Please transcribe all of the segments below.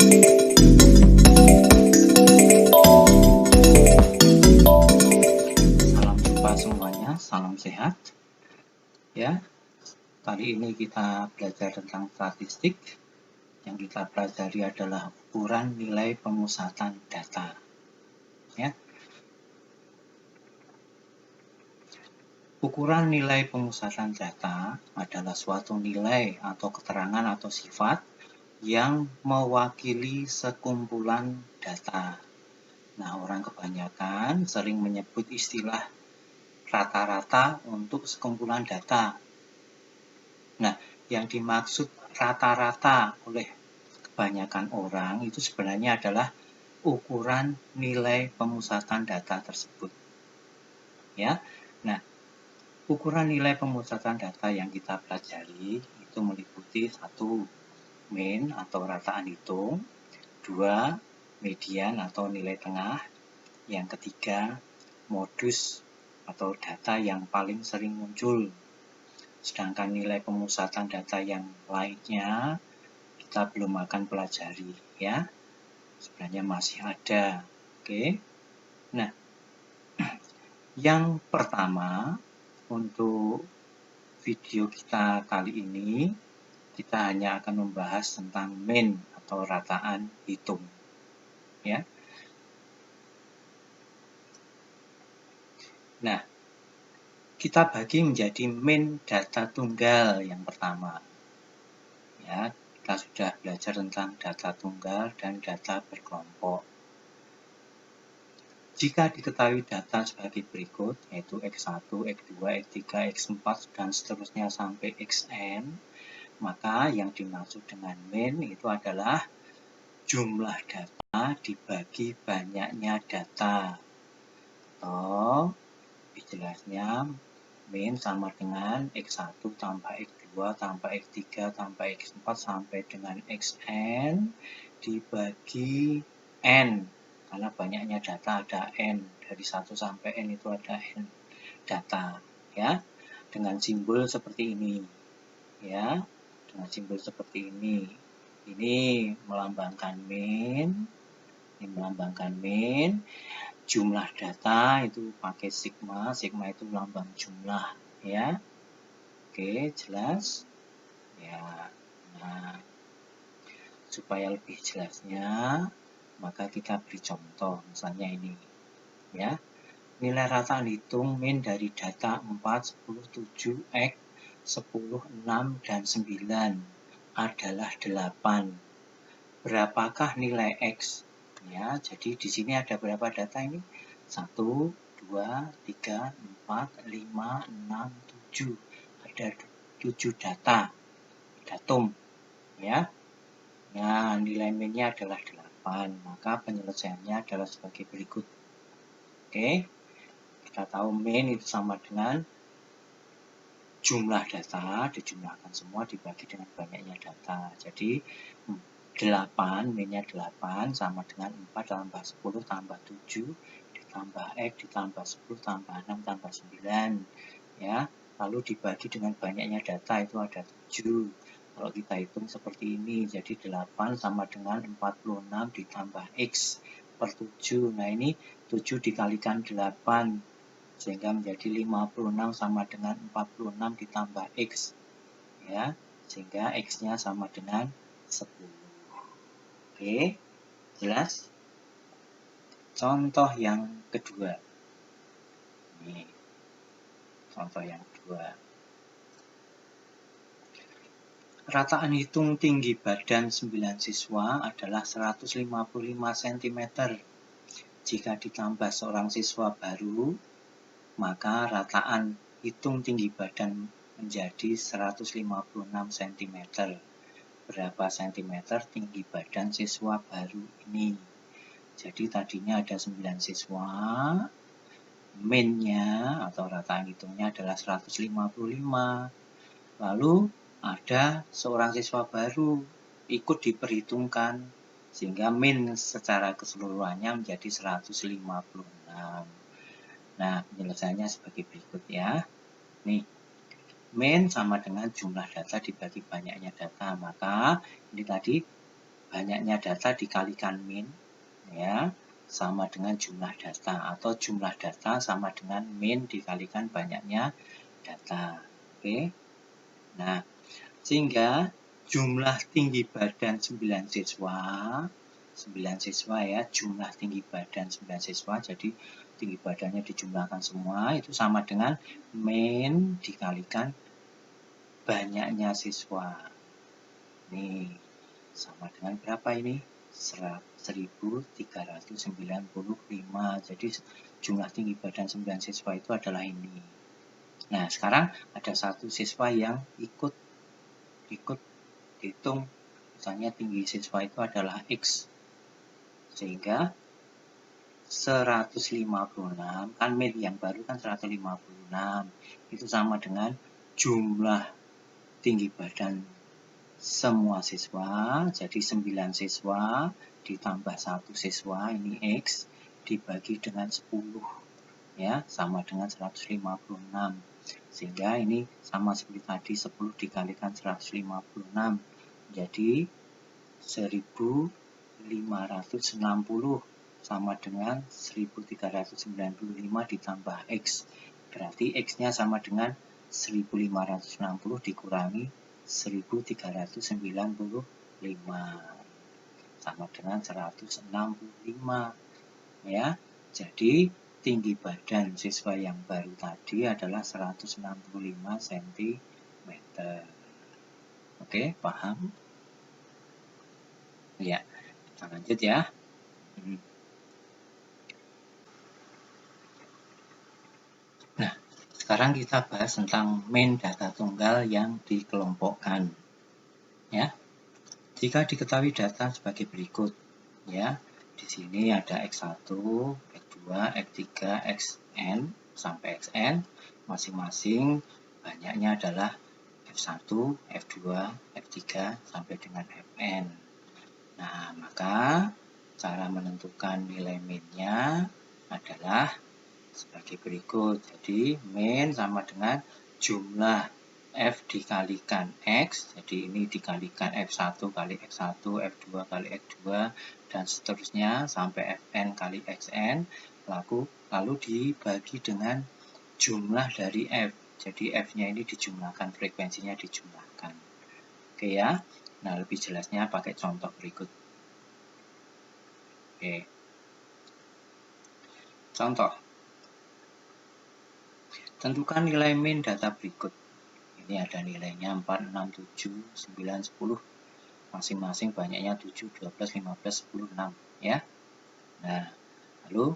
Salam jumpa semuanya, salam sehat. Ya, kali ini kita belajar tentang statistik. Yang kita pelajari adalah ukuran nilai pemusatan data. Ya. Ukuran nilai pemusatan data adalah suatu nilai atau keterangan atau sifat yang mewakili sekumpulan data. Nah, orang kebanyakan sering menyebut istilah rata-rata untuk sekumpulan data. Nah, yang dimaksud rata-rata oleh kebanyakan orang itu sebenarnya adalah ukuran nilai pemusatan data tersebut. Ya. Nah, ukuran nilai pemusatan data yang kita pelajari itu meliputi 1. Mean atau rataan hitung, 2. Median atau nilai tengah, yang ketiga modus atau data yang paling sering muncul. Sedangkan nilai pemusatan data yang lainnya kita belum akan pelajari, ya. Sebenarnya masih ada. Oke. Nah, yang pertama untuk video kita kali ini kita hanya akan membahas tentang mean atau rataan hitung, ya. Nah, kita bagi menjadi mean data tunggal yang pertama. Ya, kita sudah belajar tentang data tunggal dan data berkelompok. Jika diketahui data sebagai berikut, yaitu X1, X2, X3, X4, dan seterusnya sampai Xn, maka yang dimaksud dengan mean itu adalah jumlah data dibagi banyaknya data. Atau lebih jelasnya, mean sama dengan X1 tambah X2 tambah X3 tambah X4 sampai dengan Xn dibagi N. Karena banyaknya data ada N. Dari 1 sampai N itu ada N data. Ya, dengan simbol seperti ini. Ya, dengan simbol seperti ini. Ini melambangkan mean. Ini melambangkan mean. Jumlah data itu pakai sigma. Sigma itu lambang jumlah. Ya, oke, jelas. Ya, nah, supaya lebih jelasnya, maka kita beri contoh, misalnya ini, ya. Nilai rataan hitung mean dari data 4, 10, 7, X, 10, 6, dan 9 adalah 8. Berapakah nilai X? Ya, jadi di sini ada berapa data ini? 1, 2, 3, 4, 5, 6, 7. Ada 7 data, datum. Ya. Nah, nilai mean-nya adalah 8, maka penyelesaiannya adalah sebagai berikut. Oke, kita tahu mean itu sama dengan jumlah data, dijumlahkan semua dibagi dengan banyaknya data. Jadi, 8, mean-nya 8 sama dengan 4 tambah 10 tambah 7 ditambah X ditambah 10 tambah 6 tambah 9. Ya, lalu dibagi dengan banyaknya data itu ada 7. Kalau kita hitung seperti ini, jadi 8 sama dengan 46 ditambah X per 7. Nah, ini 7 dikalikan 8, sehingga menjadi 56 sama dengan 46 ditambah X. Ya, sehingga X-nya sama dengan 10. Oke, jelas? Contoh yang kedua. Ini, contoh yang kedua. Rataan hitung tinggi badan 9 siswa adalah 155 cm. Jika ditambah seorang siswa baru, maka rataan hitung tinggi badan menjadi 156 cm. Berapa cm tinggi badan siswa baru ini? Jadi tadinya ada 9 siswa, mean-nya atau rataan hitungnya adalah 155. Lalu ada seorang siswa baru ikut diperhitungkan, sehingga mean secara keseluruhannya menjadi 156. Nah, penyelesaiannya sebagai berikut, ya. Nih, mean sama dengan jumlah data dibagi banyaknya data. Maka ini tadi banyaknya data dikalikan min, ya, sama dengan jumlah data, atau jumlah data sama dengan min dikalikan banyaknya data. Oke. Nah, sehingga jumlah tinggi badan 9 siswa, 9 siswa ya, jumlah tinggi badan 9 siswa, jadi tinggi badannya dijumlahkan semua, itu sama dengan min dikalikan banyaknya siswa. Nih, sama dengan berapa ini? 1395. Jadi jumlah tinggi badan 9 siswa itu adalah ini. Nah, sekarang ada satu siswa yang ikut hitung, misalnya tinggi siswa itu adalah X. Sehingga 156, kan min yang baru kan 156. Itu sama dengan jumlah tinggi badan semua siswa, jadi 9 siswa ditambah 1 siswa, ini X, dibagi dengan 10, ya, sama dengan 156. Sehingga ini sama seperti tadi, 10 dikalikan 156, jadi 1560 sama dengan 1395 ditambah X. Berarti X-nya sama dengan 1560 dikurangi 1395 sama dengan 165, ya. Jadi tinggi badan siswa yang baru tadi adalah 165 cm. Oke, paham? Ya, kita lanjut ya. Nah, sekarang kita bahas tentang main data tunggal yang dikelompokkan. Ya, jika diketahui data sebagai berikut, ya, di sini ada X1, X2, X3, Xn sampai Xn, masing-masing banyaknya adalah F1, F2, F3 sampai dengan Fn. Nah, maka cara menentukan nilai min-nya adalah sebagai berikut. Jadi min sama dengan jumlah F dikalikan X, jadi ini dikalikan F1 kali X1, F2 kali X2, dan seterusnya sampai Fn kali Xn, lalu dibagi dengan jumlah dari F. Jadi F-nya ini dijumlahkan, frekuensinya dijumlahkan. Oke ya, nah lebih jelasnya pakai contoh berikut. Oke. Contoh. Tentukan nilai min data berikut. Ini ada nilainya 4, 6, 7, 9, 10. Masing-masing banyaknya 7, 12, 15, 10, 6. Ya. Nah, lalu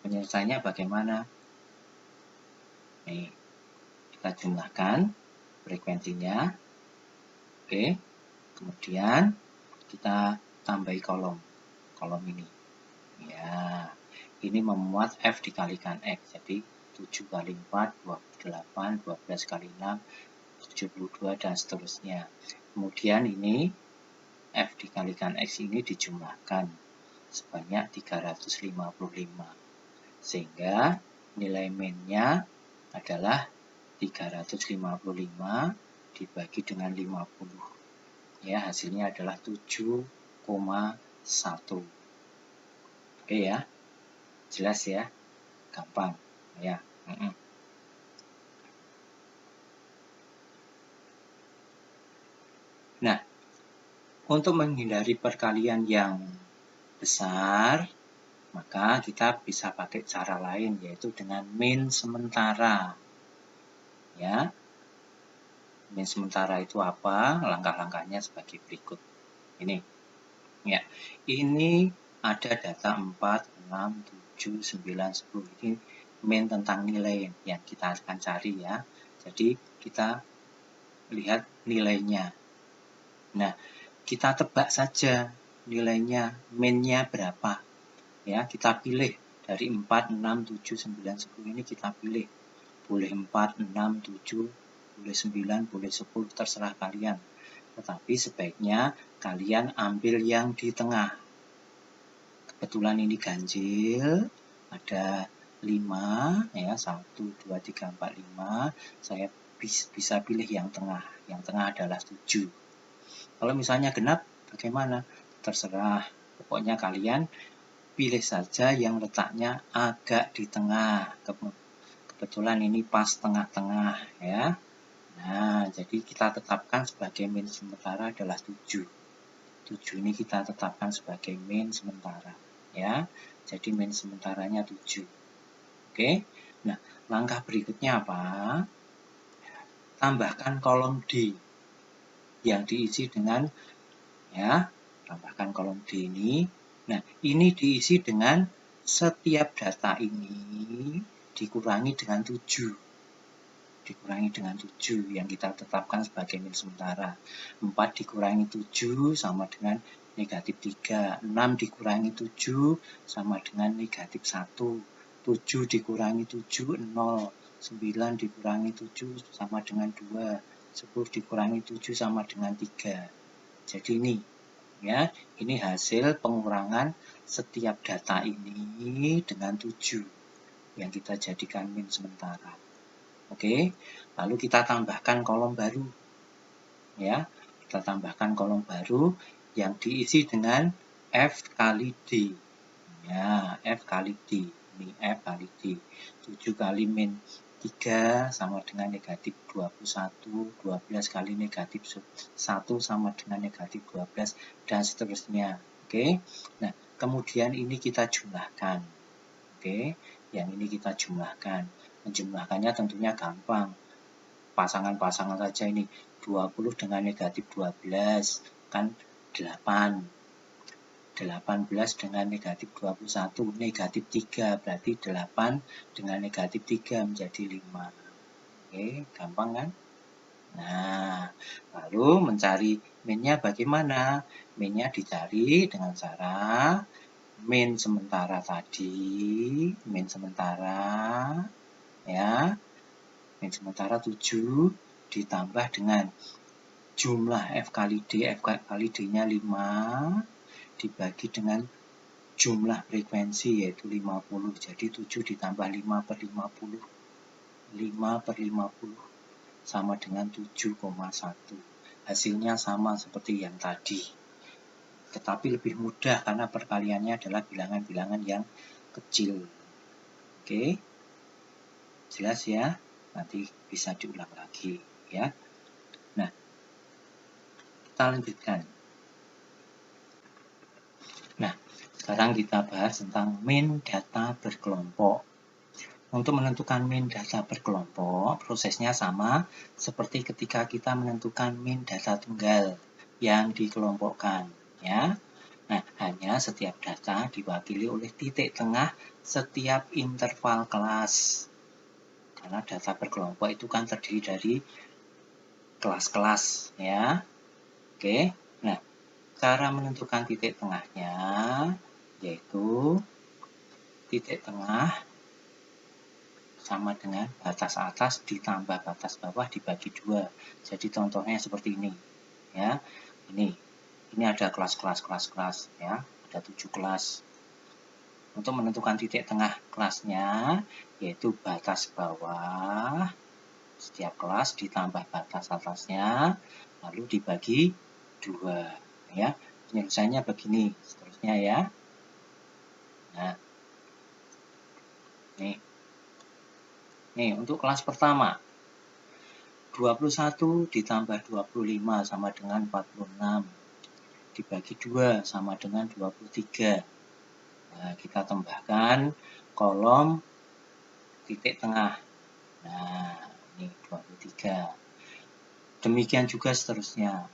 penyelesaiannya bagaimana? Nih, kita jumlahkan frekuensinya. Oke. Kemudian kita tambahi kolom ini. Ya, ini memuat F dikalikan X. Jadi 7 kali 4, 28, 12 kali 6, 72, dan seterusnya. Kemudian ini F dikalikan X ini dijumlahkan sebanyak 355. Sehingga nilai min-nya adalah 355 dibagi dengan 50. Ya, hasilnya adalah 7,1. Oke ya. Jelas ya? Gampang. Ya. Nah, untuk menghindari perkalian yang besar, maka kita bisa pakai cara lain, yaitu dengan min sementara. Ya, min sementara itu apa? Langkah-langkahnya sebagai berikut. Ini, ya, ini ada data 4, 6, 7, 9, 10. Ini min tentang nilai yang kita akan cari ya. Jadi kita lihat nilainya. Nah, kita tebak saja nilainya, min-nya berapa. Ya, kita pilih dari 4, 6, 7, 9, 10 ini kita pilih. Boleh 4, 6, 7, boleh 9, boleh 10, terserah kalian. Tetapi sebaiknya kalian ambil yang di tengah. Kebetulan ini ganjil, ada 5, ya, 1, 2, 3, 4, 5. Saya bisa pilih yang tengah. Yang tengah adalah 7. Kalau misalnya genap, bagaimana? terserah. Pokoknya kalian pilih saja yang letaknya agak di tengah. Kebetulan ini pas tengah-tengah ya. Nah, jadi kita tetapkan sebagai min sementara adalah 7. 7 ini kita tetapkan sebagai min sementara ya. Jadi min sementaranya 7. Oke. Nah, langkah berikutnya apa? Tambahkan kolom D yang diisi dengan ya, tambahkan kolom D ini. Nah, ini diisi dengan setiap data ini dikurangi dengan 7. Dikurangi dengan 7 yang kita tetapkan sebagai min sementara. 4 dikurangi 7 sama dengan negatif 3. 6 dikurangi 7 sama dengan negatif 1. 7 dikurangi 7, 0. 9 dikurangi 7 sama dengan 2. 10 dikurangi 7 sama dengan 3. Jadi ini ya, ini hasil pengurangan setiap data ini dengan 7 yang kita jadikan min sementara. Oke, lalu kita tambahkan kolom baru. Ya, kita tambahkan kolom baru yang diisi dengan F kali D. Ya, F kali D. Ini F kali D. 7 kali min 3 sama dengan negatif 21, 12 kali negatif 1 sama dengan negatif 12, dan seterusnya. Oke, nah kemudian ini kita jumlahkan. Oke, yang ini kita jumlahkan. Menjumlahkannya tentunya gampang. Pasangan-pasangan saja ini. 20 dengan negatif 12 kan 8. 18 dengan negatif 21, negatif 3, berarti 8 dengan negatif 3 menjadi 5. Oke, gampang kan? Nah, lalu mencari min-nya bagaimana? Min-nya dicari dengan cara min sementara tadi, min sementara, ya, min sementara 7 ditambah dengan jumlah F kali D, F kali D-nya 5, dibagi dengan jumlah frekuensi yaitu 50. Jadi 7 ditambah 5 per 50. 5 per 50 sama dengan 7,1. Hasilnya sama seperti yang tadi. Tetapi lebih mudah karena perkaliannya adalah bilangan-bilangan yang kecil. Oke. Jelas ya? Nanti bisa diulang lagi ya. Nah, kita lanjutkan. Nah, sekarang kita bahas tentang min data berkelompok. Untuk menentukan min data berkelompok, prosesnya sama seperti ketika kita menentukan min data tunggal yang dikelompokkan, ya. Nah, hanya setiap data diwakili oleh titik tengah setiap interval kelas. Karena data berkelompok itu kan terdiri dari kelas-kelas, ya. Oke. Nah, cara menentukan titik tengahnya yaitu titik tengah sama dengan batas atas ditambah batas bawah dibagi 2. Jadi contohnya seperti ini. Ya. Ini ada kelas-kelas ya. Ada 7 kelas. Untuk menentukan titik tengah kelasnya yaitu batas bawah setiap kelas ditambah batas atasnya lalu dibagi 2, ya. Penyelesaiannya begini seterusnya ya. Nah. Nih, untuk kelas pertama 21 ditambah 25 sama dengan 46. Dibagi 2 sama dengan 23. Nah, kita tambahkan kolom titik tengah. Nah, ini 23. Demikian juga seterusnya.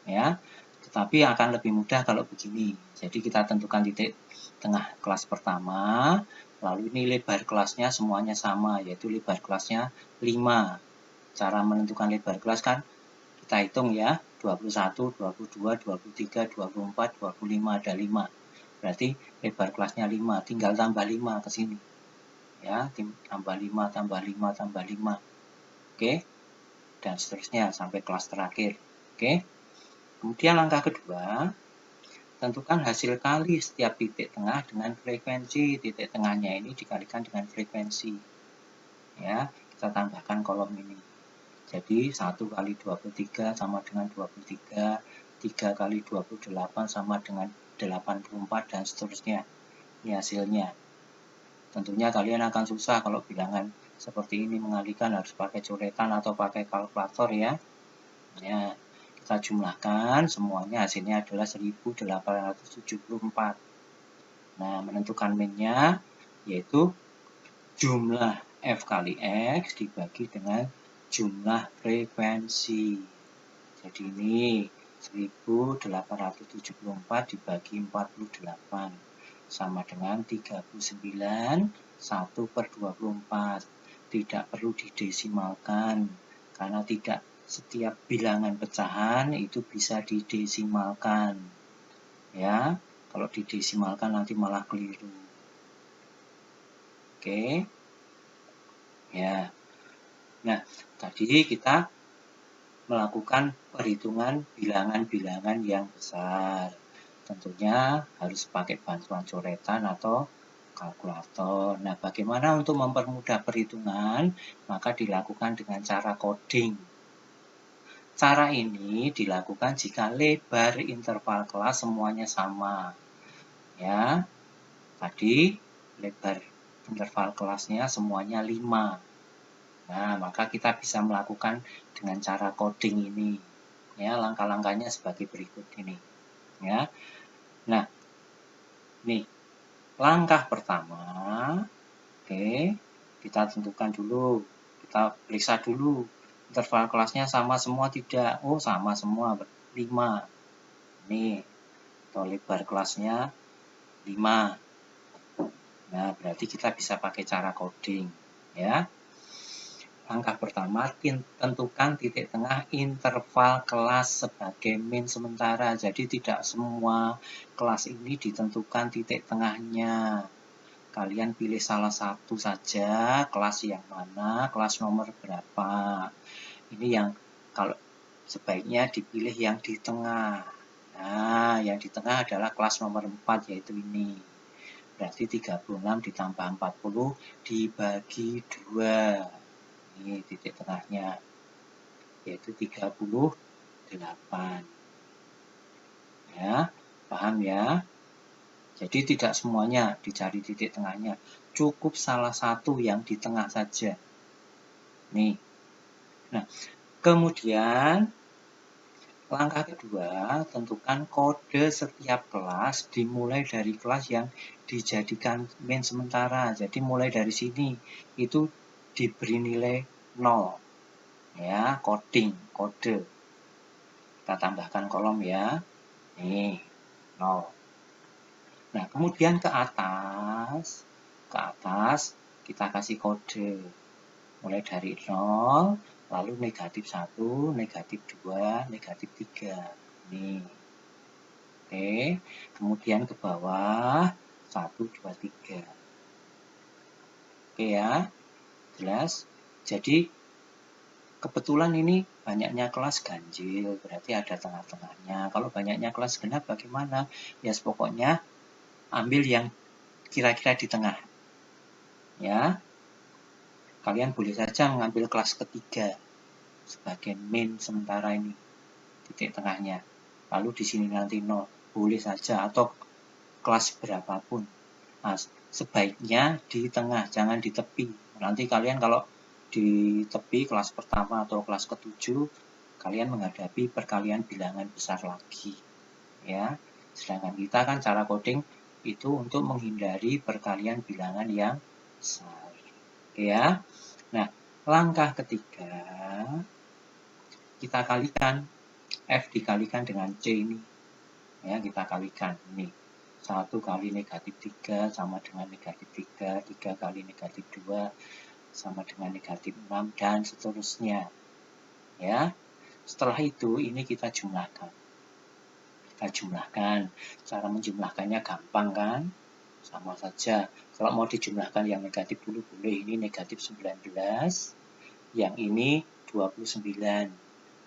Ya. Tetapi akan lebih mudah kalau begini. Jadi kita tentukan titik tengah kelas pertama, lalu ini lebar kelasnya semuanya sama, yaitu lebar kelasnya 5. Cara menentukan lebar kelas kan kita hitung ya, 21, 22, 23, 24, 25, ada 5. Berarti lebar kelasnya 5, tinggal tambah 5 ke sini. Ya, tambah 5, tambah 5, tambah 5. Oke. Dan seterusnya sampai kelas terakhir. Oke. Kemudian langkah kedua, tentukan hasil kali setiap titik tengah dengan frekuensi. Titik tengahnya ini dikalikan dengan frekuensi. Ya, kita tambahkan kolom ini. Jadi 1 kali 23 sama dengan 23, 3 kali 28 sama dengan 84 dan seterusnya. Ini hasilnya. Tentunya kalian akan susah kalau bilangan seperti ini mengalihkan, harus pakai coretan atau pakai kalkulator ya. Ya, kita jumlahkan semuanya, hasilnya adalah 1874. Nah, menentukan min-nya yaitu jumlah F kali X dibagi dengan jumlah frekuensi. Jadi ini 1874 dibagi 48 sama dengan 39 1/24. Tidak perlu didesimalkan karena tidak setiap bilangan pecahan itu bisa didesimalkan. Ya, kalau didesimalkan nanti malah keliru. Oke. Ya. Nah, tadi kita melakukan perhitungan bilangan-bilangan yang besar. Tentunya harus pakai bantuan coretan atau kalkulator. Nah, bagaimana untuk mempermudah perhitungan? Maka dilakukan dengan cara coding. Cara ini dilakukan jika lebar interval kelas semuanya sama. Ya, tadi lebar interval kelasnya semuanya 5. Nah, maka kita bisa melakukan dengan cara coding ini. Ya, langkah-langkahnya sebagai berikut ini. Ya. Nah, nih, langkah pertama, oke, kita tentukan dulu, kita periksa dulu, interval kelasnya sama semua tidak? Oh, sama semua, 5. Nih, atau lebar kelasnya 5. Nah, berarti kita bisa pakai cara coding, ya. Langkah pertama, tentukan titik tengah interval kelas sebagai min sementara. Jadi tidak semua kelas ini ditentukan titik tengahnya. Kalian pilih salah satu saja, kelas yang mana, kelas nomor berapa. Ini yang kalau sebaiknya dipilih yang di tengah. Nah, yang di tengah adalah kelas nomor 4, yaitu ini. Berarti 36 ditambah 40 dibagi 2. Ini titik tengahnya, yaitu 38. Ya, paham ya? Jadi tidak semuanya dicari titik tengahnya, cukup salah satu yang di tengah saja. Nih. Nah, kemudian langkah kedua, tentukan kode setiap kelas dimulai dari kelas yang dijadikan min sementara. Jadi mulai dari sini itu diberi nilai 0. Ya, coding, kode. Kita tambahkan kolom ya. Nih, 0. Nah, kemudian ke atas kita kasih kode. Mulai dari 0, lalu negatif 1, negatif 2, negatif 3. Nih. Oke, kemudian ke bawah 1, 2, 3. Oke ya, jelas? Jadi kebetulan ini banyaknya kelas ganjil, berarti ada tengah-tengahnya. Kalau banyaknya kelas genap bagaimana? Ya, pokoknya ambil yang kira-kira di tengah. Ya, kalian boleh saja mengambil kelas ketiga sebagai min sementara ini, titik tengahnya. Lalu di sini nanti 0, boleh saja, atau kelas berapapun. Nah, sebaiknya di tengah, jangan di tepi. Nanti kalian kalau di tepi kelas pertama atau kelas ke-7, kalian menghadapi perkalian bilangan besar lagi. Ya, sedangkan kita kan cara coding itu untuk menghindari perkalian bilangan yang besar. Oke ya. Nah, langkah ketiga, kita kalikan F dikalikan dengan C ini. Ya, kita kalikan ini. 1 kali negatif 3 sama dengan negatif 3, 3 kali negatif 2 sama dengan negatif 6, dan seterusnya. Ya, setelah itu ini kita jumlahkan. Cara menjumlahkannya gampang kan? Sama saja. Kalau mau dijumlahkan yang negatif dulu boleh. Ini negatif 19, yang ini 29.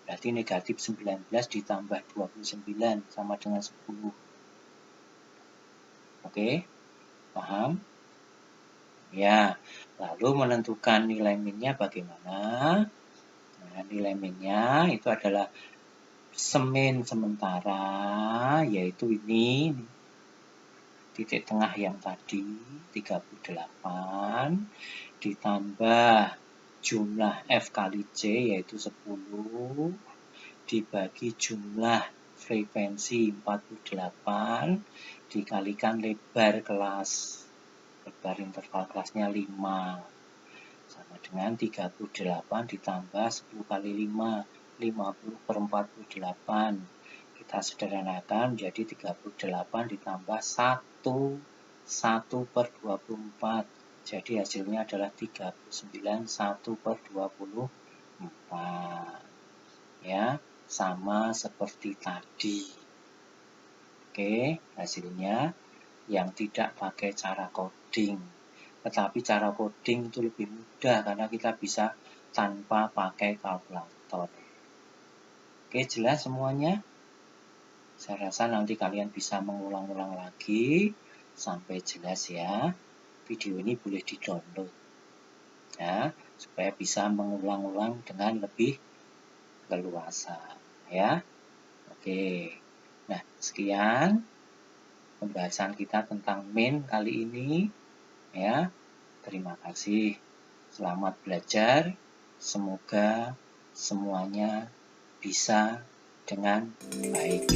Berarti negatif 19 ditambah 29 sama dengan 10. Oke, paham? Ya, lalu menentukan nilai min-nya bagaimana? Nah, nilai min-nya itu adalah semen sementara, yaitu ini titik tengah yang tadi 38 ditambah jumlah F kali C yaitu 10 dibagi jumlah frekuensi 48 dikalikan lebar kelas, lebar interval kelasnya 5 sama dengan 38 ditambah 10 kali 5 50 per 48. Kita sederhanakan menjadi 38 ditambah 1 per 24. Jadi hasilnya adalah 39 1 per 24. Ya, sama seperti tadi. Oke, hasilnya yang tidak pakai cara coding. Tetapi cara coding itu lebih mudah karena kita bisa tanpa pakai kalkulator. Oke, jelas semuanya? Saya rasa nanti kalian bisa mengulang-ulang lagi sampai jelas ya. Video ini boleh di-download ya, supaya bisa mengulang-ulang dengan lebih leluasa ya. Oke. Nah, sekian pembahasan kita tentang main kali ini ya. Terima kasih. Selamat belajar. Semoga semuanya bisa dengan baik.